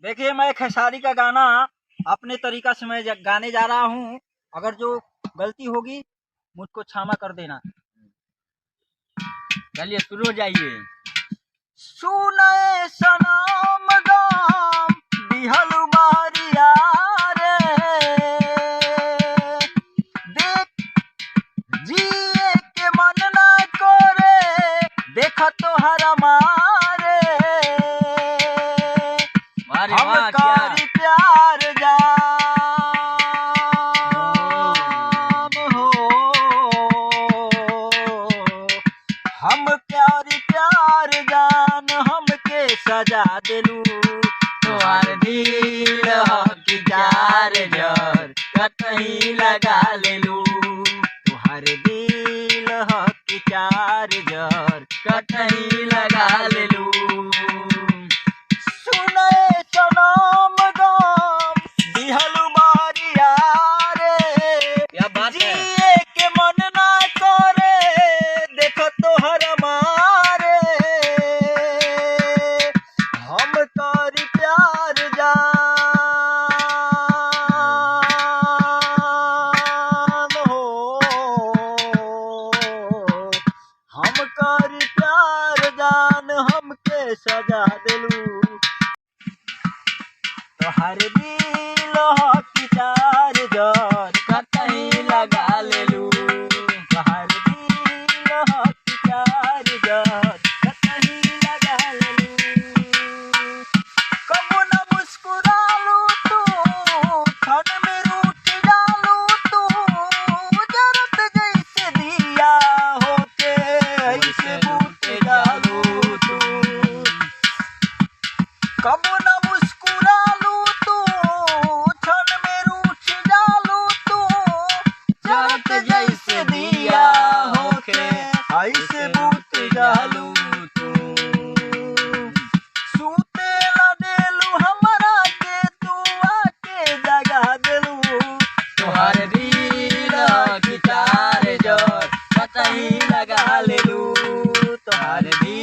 देखिए, मैं खेसारी का गाना अपने तरीका से मैं गाने जा रहा हूँ। अगर जो गलती होगी मुझको क्षमा कर देना। चलिए शुरू हो जाइए। सुने सनम गम दिहल बारिया रे, देख जिए के मन ना करे, देखा तो हर मारे। अरे हम वाह, कारी प्यार जाम हो, हम प्यारी प्यार जान हमके सजा दिलू। तोहार दिल की चार जर कहीं लगा लेलू। तुहर दिल की चार जर कहीं लगा लेलू। सुने सनम गम दिहल बारिया रे, क्या बात है। जिए के मन ना करे, देख तोहर मारे। हम करी प्यार जान हो, हम करी प्यार जान हमके सजा दिलू। तोहर दिल की चार जर कहीं लगा लेलू। तोहर दिल की चार जर कहीं लगा लेलू। कबो न मुस्कुरालू तू, क्षण में रूठ जालू तू, जरत जैसे दिया होके ऐसे बूट जालू तू। कबो न मुस्कुरालू तू, क्षण में रूठ जालू तू, जरत जैसे दिया होके ऐसे बूट जालू तू। सुतेला देलू हमरा के, तू आके जगा देलू। तोहार दिल की चार जर कहीं लगा लेलू। तोहर दिल